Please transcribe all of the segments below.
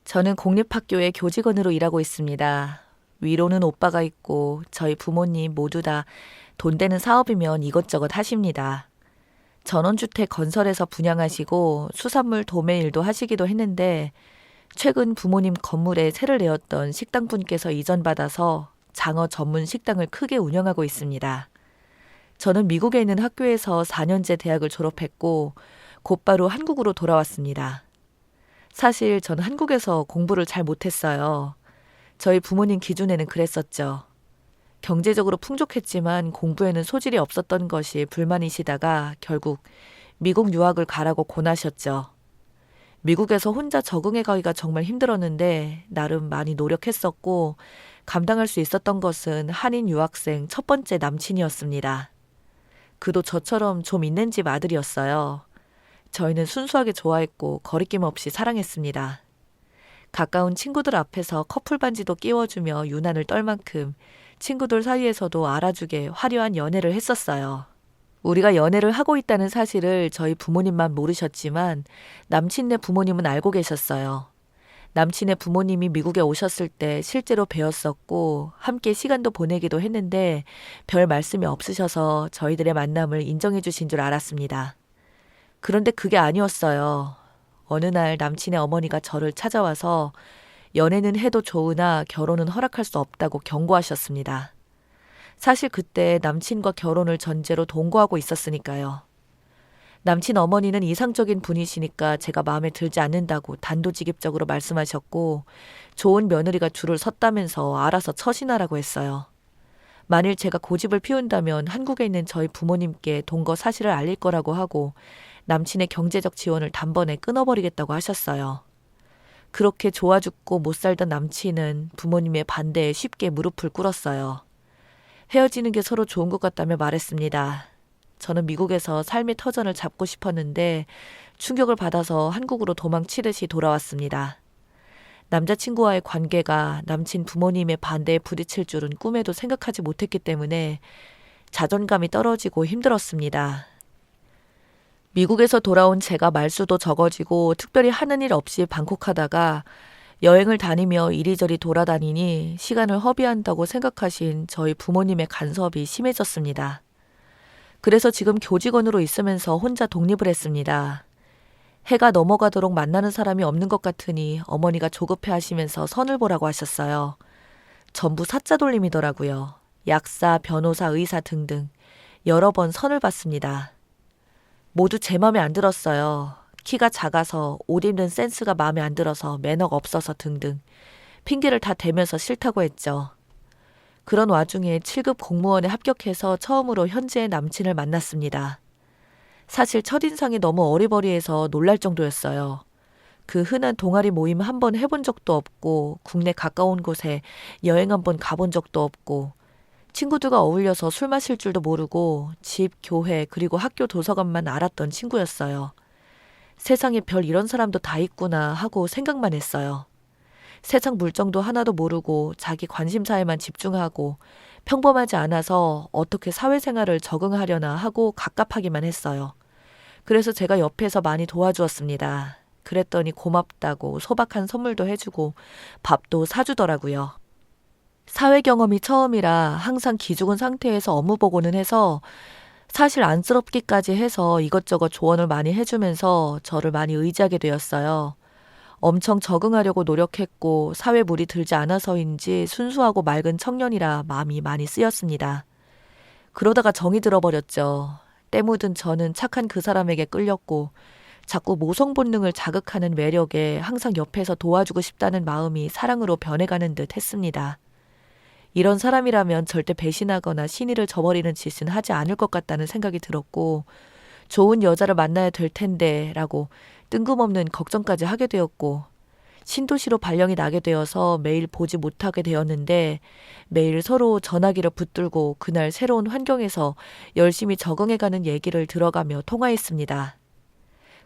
저는 공립학교의 교직원으로 일하고 있습니다. 위로는 오빠가 있고 저희 부모님 모두 다 돈 되는 사업이면 이것저것 하십니다. 전원주택 건설에서 분양하시고 수산물 도매 일도 하시기도 했는데 최근 부모님 건물에 세를 내었던 식당분께서 이전받아서 장어 전문 식당을 크게 운영하고 있습니다. 저는 미국에 있는 학교에서 4년제 대학을 졸업했고 곧바로 한국으로 돌아왔습니다. 사실 저는 한국에서 공부를 잘 못했어요. 저희 부모님 기준에는 그랬었죠. 경제적으로 풍족했지만 공부에는 소질이 없었던 것이 불만이시다가 결국 미국 유학을 가라고 권하셨죠. 미국에서 혼자 적응해 가기가 정말 힘들었는데 나름 많이 노력했었고 감당할 수 있었던 것은 한인 유학생 첫 번째 남친이었습니다. 그도 저처럼 좀 있는 집 아들이었어요. 저희는 순수하게 좋아했고 거리낌 없이 사랑했습니다. 가까운 친구들 앞에서 커플 반지도 끼워주며 유난을 떨 만큼 친구들 사이에서도 알아주게 화려한 연애를 했었어요. 우리가 연애를 하고 있다는 사실을 저희 부모님만 모르셨지만 남친네 부모님은 알고 계셨어요. 남친의 부모님이 미국에 오셨을 때 실제로 뵈었었고 함께 시간도 보내기도 했는데 별 말씀이 없으셔서 저희들의 만남을 인정해 주신 줄 알았습니다. 그런데 그게 아니었어요. 어느 날 남친의 어머니가 저를 찾아와서 연애는 해도 좋으나 결혼은 허락할 수 없다고 경고하셨습니다. 사실 그때 남친과 결혼을 전제로 동거하고 있었으니까요. 남친 어머니는 이상적인 분이시니까 제가 마음에 들지 않는다고 단도직입적으로 말씀하셨고 좋은 며느리가 줄을 섰다면서 알아서 처신하라고 했어요. 만일 제가 고집을 피운다면 한국에 있는 저희 부모님께 동거 사실을 알릴 거라고 하고 남친의 경제적 지원을 단번에 끊어버리겠다고 하셨어요. 그렇게 좋아 죽고 못 살던 남친은 부모님의 반대에 쉽게 무릎을 꿇었어요. 헤어지는 게 서로 좋은 것 같다며 말했습니다. 저는 미국에서 삶의 터전을 잡고 싶었는데 충격을 받아서 한국으로 도망치듯이 돌아왔습니다. 남자친구와의 관계가 남친 부모님의 반대에 부딪힐 줄은 꿈에도 생각하지 못했기 때문에 자존감이 떨어지고 힘들었습니다. 미국에서 돌아온 제가 말수도 적어지고 특별히 하는 일 없이 방콕하다가 여행을 다니며 이리저리 돌아다니니 시간을 허비한다고 생각하신 저희 부모님의 간섭이 심해졌습니다. 그래서 지금 교직원으로 있으면서 혼자 독립을 했습니다. 해가 넘어가도록 만나는 사람이 없는 것 같으니 어머니가 조급해 하시면서 선을 보라고 하셨어요. 전부 사자 돌림이더라고요. 약사, 변호사, 의사 등등 여러 번 선을 봤습니다. 모두 제 맘에 안 들었어요. 키가 작아서 옷 입는 센스가 마음에 안 들어서 매너가 없어서 등등 핑계를 다 대면서 싫다고 했죠. 그런 와중에 7급 공무원에 합격해서 처음으로 현재의 남친을 만났습니다. 사실 첫인상이 너무 어리버리해서 놀랄 정도였어요. 그 흔한 동아리 모임 한 번 해본 적도 없고 국내 가까운 곳에 여행 한 번 가본 적도 없고 친구들과 어울려서 술 마실 줄도 모르고 집, 교회 그리고 학교 도서관만 알았던 친구였어요. 세상에 별 이런 사람도 다 있구나 하고 생각만 했어요. 세상 물정도 하나도 모르고 자기 관심사에만 집중하고 평범하지 않아서 어떻게 사회생활을 적응하려나 하고 갑갑하기만 했어요. 그래서 제가 옆에서 많이 도와주었습니다. 그랬더니 고맙다고 소박한 선물도 해주고 밥도 사주더라고요. 사회 경험이 처음이라 항상 기죽은 상태에서 업무 보고는 해서 사실 안쓰럽기까지 해서 이것저것 조언을 많이 해주면서 저를 많이 의지하게 되었어요. 엄청 적응하려고 노력했고 사회 물이 들지 않아서인지 순수하고 맑은 청년이라 마음이 많이 쓰였습니다. 그러다가 정이 들어버렸죠. 때 묻은 저는 착한 그 사람에게 끌렸고 자꾸 모성 본능을 자극하는 매력에 항상 옆에서 도와주고 싶다는 마음이 사랑으로 변해가는 듯 했습니다. 이런 사람이라면 절대 배신하거나 신의를 저버리는 짓은 하지 않을 것 같다는 생각이 들었고 좋은 여자를 만나야 될 텐데 라고 뜬금없는 걱정까지 하게 되었고 신도시로 발령이 나게 되어서 매일 보지 못하게 되었는데 매일 서로 전화기를 붙들고 그날 새로운 환경에서 열심히 적응해가는 얘기를 들어가며 통화했습니다.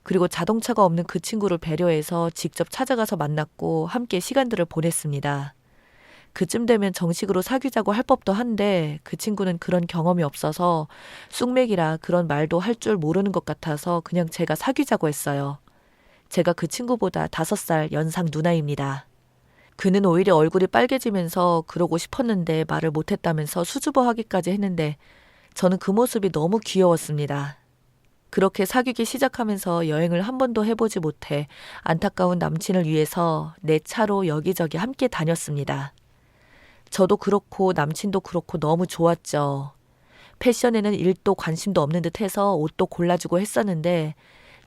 그리고 자동차가 없는 그 친구를 배려해서 직접 찾아가서 만났고 함께 시간들을 보냈습니다. 그쯤 되면 정식으로 사귀자고 할 법도 한데 그 친구는 그런 경험이 없어서 쑥맥이라 그런 말도 할 줄 모르는 것 같아서 그냥 제가 사귀자고 했어요. 제가 그 친구보다 5살 연상 누나입니다. 그는 오히려 얼굴이 빨개지면서 그러고 싶었는데 말을 못했다면서 수줍어하기까지 했는데 저는 그 모습이 너무 귀여웠습니다. 그렇게 사귀기 시작하면서 여행을 한 번도 해보지 못해 안타까운 남친을 위해서 내 차로 여기저기 함께 다녔습니다. 저도 그렇고 남친도 그렇고 너무 좋았죠. 패션에는 1도 관심도 없는 듯 해서 옷도 골라주고 했었는데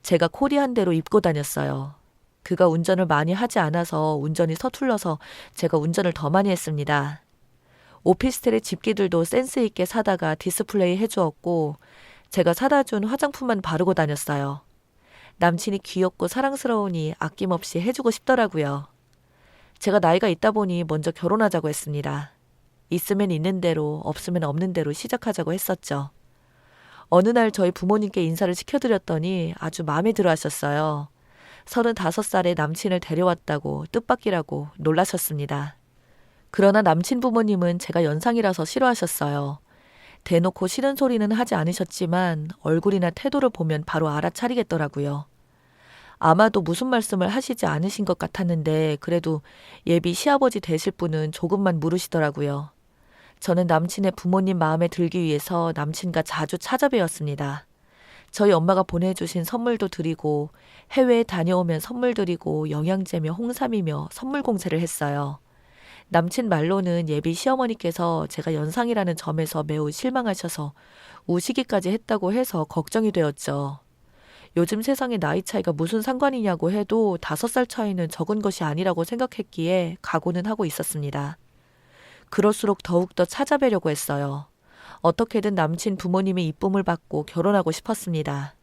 제가 코디한 대로 입고 다녔어요. 그가 운전을 많이 하지 않아서 운전이 서툴러서 제가 운전을 더 많이 했습니다. 오피스텔의 집기들도 센스 있게 사다가 디스플레이 해주었고 제가 사다 준 화장품만 바르고 다녔어요. 남친이 귀엽고 사랑스러우니 아낌없이 해주고 싶더라고요. 제가 나이가 있다 보니 먼저 결혼하자고 했습니다. 있으면 있는 대로 없으면 없는 대로 시작하자고 했었죠. 어느 날 저희 부모님께 인사를 시켜드렸더니 아주 마음에 들어 하셨어요. 35살에 남친을 데려왔다고 뜻밖이라고 놀라셨습니다. 그러나 남친 부모님은 제가 연상이라서 싫어하셨어요. 대놓고 싫은 소리는 하지 않으셨지만 얼굴이나 태도를 보면 바로 알아차리겠더라고요. 아마도 무슨 말씀을 하시지 않으신 것 같았는데 그래도 예비 시아버지 되실 분은 조금만 물으시더라고요. 저는 남친의 부모님 마음에 들기 위해서 남친과 자주 찾아뵈었습니다. 저희 엄마가 보내주신 선물도 드리고 해외에 다녀오면 선물 드리고 영양제며 홍삼이며 선물 공세를 했어요. 남친 말로는 예비 시어머니께서 제가 연상이라는 점에서 매우 실망하셔서 우시기까지 했다고 해서 걱정이 되었죠. 요즘 세상에 나이 차이가 무슨 상관이냐고 해도 5살 차이는 적은 것이 아니라고 생각했기에 각오는 하고 있었습니다. 그럴수록 더욱더 찾아뵈려고 했어요. 어떻게든 남친 부모님의 이쁨을 받고 결혼하고 싶었습니다.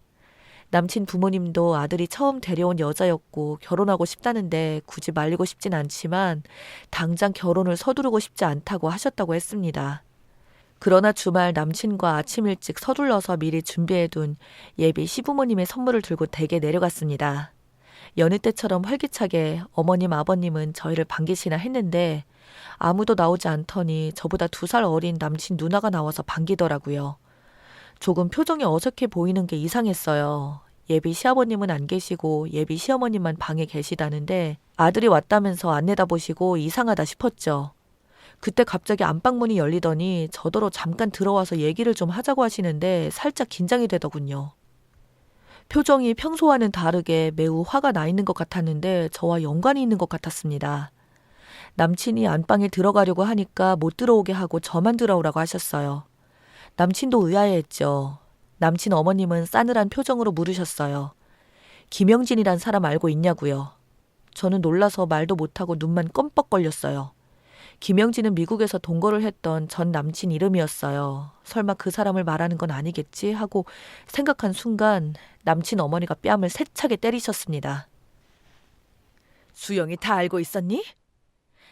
남친 부모님도 아들이 처음 데려온 여자였고 결혼하고 싶다는데 굳이 말리고 싶진 않지만 당장 결혼을 서두르고 싶지 않다고 하셨다고 했습니다. 그러나 주말 남친과 아침 일찍 서둘러서 미리 준비해둔 예비 시부모님의 선물을 들고 댁에 내려갔습니다. 여느 때처럼 활기차게 어머님 아버님은 저희를 반기시나 했는데 아무도 나오지 않더니 저보다 2살 어린 남친 누나가 나와서 반기더라고요. 조금 표정이 어색해 보이는 게 이상했어요. 예비 시아버님은 안 계시고 예비 시어머님만 방에 계시다는데 아들이 왔다면서 안 내다보시고 이상하다 싶었죠. 그때 갑자기 안방문이 열리더니 저더러 잠깐 들어와서 얘기를 좀 하자고 하시는데 살짝 긴장이 되더군요. 표정이 평소와는 다르게 매우 화가 나 있는 것 같았는데 저와 연관이 있는 것 같았습니다. 남친이 안방에 들어가려고 하니까 못 들어오게 하고 저만 들어오라고 하셨어요. 남친도 의아해했죠. 남친 어머님은 싸늘한 표정으로 물으셨어요. 김영진이란 사람 알고 있냐고요. 저는 놀라서 말도 못하고 눈만 껌뻑거렸어요. 김영진은 미국에서 동거를 했던 전 남친 이름이었어요. 설마 그 사람을 말하는 건 아니겠지 하고 생각한 순간 남친 어머니가 뺨을 세차게 때리셨습니다. 수영이 다 알고 있었니?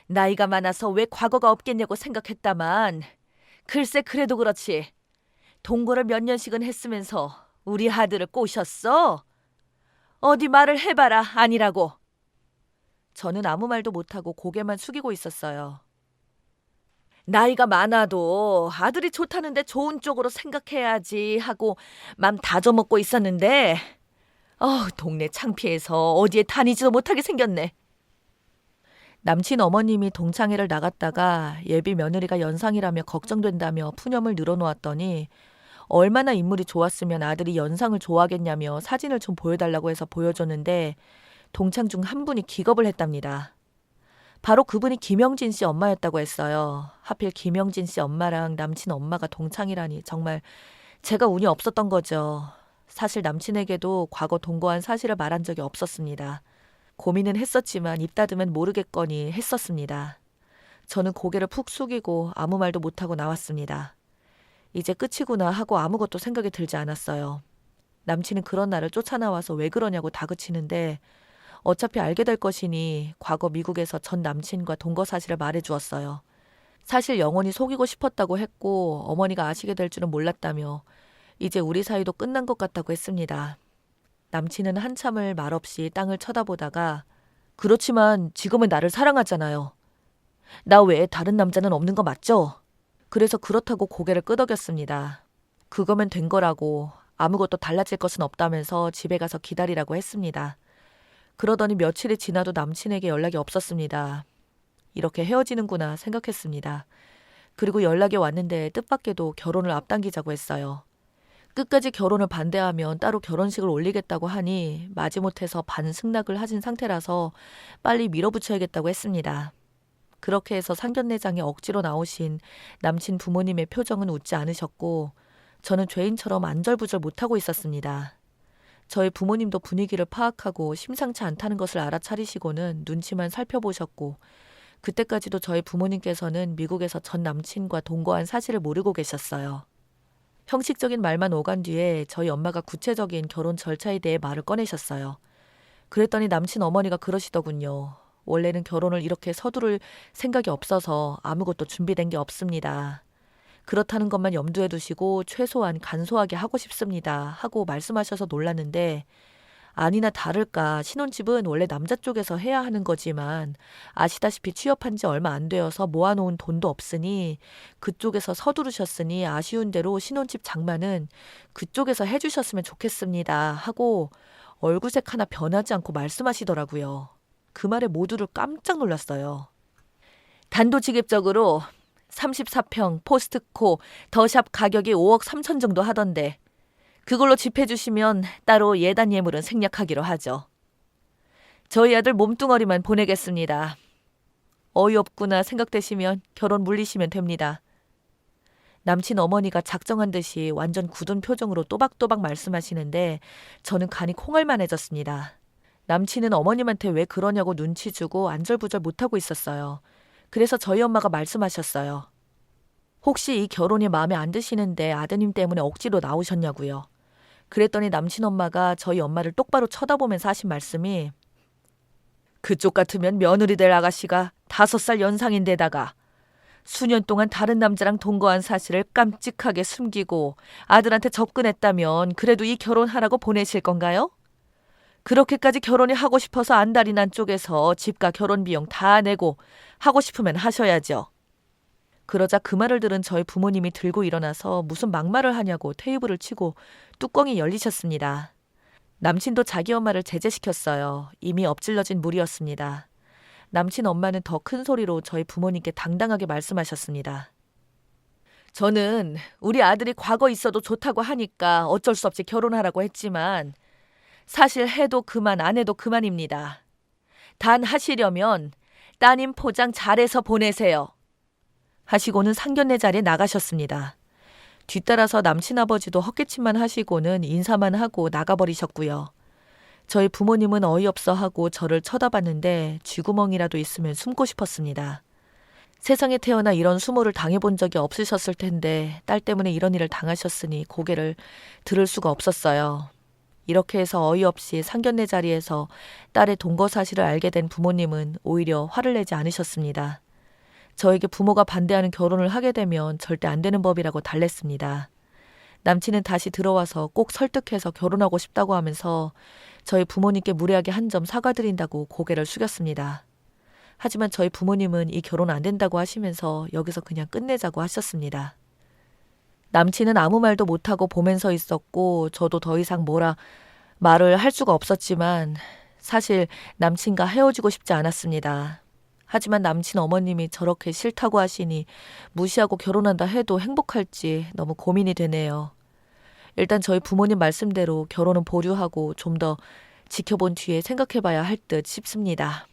나이가 많아서 왜 과거가 없겠냐고 생각했다만 글쎄 그래도 그렇지. 동거를 몇 년씩은 했으면서 우리 아들을 꼬셨어? 어디 말을 해봐라 아니라고. 저는 아무 말도 못하고 고개만 숙이고 있었어요. 나이가 많아도 아들이 좋다는데 좋은 쪽으로 생각해야지 하고 맘 다져먹고 있었는데 동네 창피해서 어디에 다니지도 못하게 생겼네. 남친 어머님이 동창회를 나갔다가 예비 며느리가 연상이라며 걱정된다며 푸념을 늘어놓았더니 얼마나 인물이 좋았으면 아들이 연상을 좋아하겠냐며 사진을 좀 보여달라고 해서 보여줬는데 동창 중 한 분이 기겁을 했답니다. 바로 그분이 김영진 씨 엄마였다고 했어요. 하필 김영진 씨 엄마랑 남친 엄마가 동창이라니 정말 제가 운이 없었던 거죠. 사실 남친에게도 과거 동거한 사실을 말한 적이 없었습니다. 고민은 했었지만 입 닫으면 모르겠거니 했었습니다. 저는 고개를 푹 숙이고 아무 말도 못하고 나왔습니다. 이제 끝이구나 하고 아무것도 생각이 들지 않았어요. 남친은 그런 나를 쫓아나와서 왜 그러냐고 다그치는데 어차피 알게 될 것이니 과거 미국에서 전 남친과 동거 사실을 말해주었어요. 사실 영원히 속이고 싶었다고 했고 어머니가 아시게 될 줄은 몰랐다며 이제 우리 사이도 끝난 것 같다고 했습니다. 남친은 한참을 말없이 땅을 쳐다보다가 그렇지만 지금은 나를 사랑하잖아요. 나 외에 다른 남자는 없는 거 맞죠? 그래서 그렇다고 고개를 끄덕였습니다. 그거면 된 거라고 아무것도 달라질 것은 없다면서 집에 가서 기다리라고 했습니다. 그러더니 며칠이 지나도 남친에게 연락이 없었습니다. 이렇게 헤어지는구나 생각했습니다. 그리고 연락이 왔는데 뜻밖에도 결혼을 앞당기자고 했어요. 끝까지 결혼을 반대하면 따로 결혼식을 올리겠다고 하니 마지못해서 반승낙을 하신 상태라서 빨리 밀어붙여야겠다고 했습니다. 그렇게 해서 상견례장에 억지로 나오신 남친 부모님의 표정은 웃지 않으셨고 저는 죄인처럼 안절부절 못하고 있었습니다. 저희 부모님도 분위기를 파악하고 심상치 않다는 것을 알아차리시고는 눈치만 살펴보셨고 그때까지도 저희 부모님께서는 미국에서 전 남친과 동거한 사실을 모르고 계셨어요. 형식적인 말만 오간 뒤에 저희 엄마가 구체적인 결혼 절차에 대해 말을 꺼내셨어요. 그랬더니 남친 어머니가 그러시더군요. 원래는 결혼을 이렇게 서두를 생각이 없어서 아무것도 준비된 게 없습니다. 그렇다는 것만 염두에 두시고 최소한 간소하게 하고 싶습니다. 하고 말씀하셔서 놀랐는데 아니나 다를까 신혼집은 원래 남자 쪽에서 해야 하는 거지만 아시다시피 취업한 지 얼마 안 되어서 모아놓은 돈도 없으니 그쪽에서 서두르셨으니 아쉬운 대로 신혼집 장만은 그쪽에서 해주셨으면 좋겠습니다. 하고 얼굴색 하나 변하지 않고 말씀하시더라고요. 그 말에 모두를 깜짝 놀랐어요. 단도직입적으로 34평 포스트코 더샵 가격이 5억 3천 정도 하던데 그걸로 집해 주시면 따로 예단 예물은 생략하기로 하죠. 저희 아들 몸뚱어리만 보내겠습니다. 어이없구나 생각되시면 결혼 물리시면 됩니다. 남친 어머니가 작정한 듯이 완전 굳은 표정으로 또박또박 말씀하시는데 저는 간이 콩알만해졌습니다. 남친은 어머님한테 왜 그러냐고 눈치 주고 안절부절 못하고 있었어요. 그래서 저희 엄마가 말씀하셨어요. 혹시 이 결혼이 마음에 안 드시는데 아드님 때문에 억지로 나오셨냐고요. 그랬더니 남친 엄마가 저희 엄마를 똑바로 쳐다보면서 하신 말씀이 그쪽 같으면 며느리 될 아가씨가 5살 연상인데다가 수년 동안 다른 남자랑 동거한 사실을 깜찍하게 숨기고 아들한테 접근했다면 그래도 이 결혼하라고 보내실 건가요? 그렇게까지 결혼이 하고 싶어서 안달이 난 쪽에서 집과 결혼 비용 다 내고 하고 싶으면 하셔야죠. 그러자 그 말을 들은 저희 부모님이 들고 일어나서 무슨 막말을 하냐고 테이블을 치고 뚜껑이 열리셨습니다. 남친도 자기 엄마를 제재시켰어요. 이미 엎질러진 물이었습니다. 남친 엄마는 더 큰 소리로 저희 부모님께 당당하게 말씀하셨습니다. 저는 우리 아들이 과거 있어도 좋다고 하니까 어쩔 수 없이 결혼하라고 했지만 사실 해도 그만 안 해도 그만입니다. 단 하시려면 따님 포장 잘해서 보내세요. 하시고는 상견례 자리에 나가셨습니다. 뒤따라서 남친 아버지도 헛기침만 하시고는 인사만 하고 나가버리셨고요. 저희 부모님은 어이없어 하고 저를 쳐다봤는데 쥐구멍이라도 있으면 숨고 싶었습니다. 세상에 태어나 이런 수모를 당해본 적이 없으셨을 텐데 딸 때문에 이런 일을 당하셨으니 고개를 들을 수가 없었어요. 이렇게 해서 어이없이 상견례 자리에서 딸의 동거 사실을 알게 된 부모님은 오히려 화를 내지 않으셨습니다. 저에게 부모가 반대하는 결혼을 하게 되면 절대 안 되는 법이라고 달랬습니다. 남친은 다시 들어와서 꼭 설득해서 결혼하고 싶다고 하면서 저희 부모님께 무례하게 한 점 사과드린다고 고개를 숙였습니다. 하지만 저희 부모님은 이 결혼 안 된다고 하시면서 여기서 그냥 끝내자고 하셨습니다. 남친은 아무 말도 못하고 보면서 있었고 저도 더 이상 뭐라 말을 할 수가 없었지만 사실 남친과 헤어지고 싶지 않았습니다. 하지만 남친 어머님이 저렇게 싫다고 하시니 무시하고 결혼한다 해도 행복할지 너무 고민이 되네요. 일단 저희 부모님 말씀대로 결혼은 보류하고 좀 더 지켜본 뒤에 생각해봐야 할 듯 싶습니다.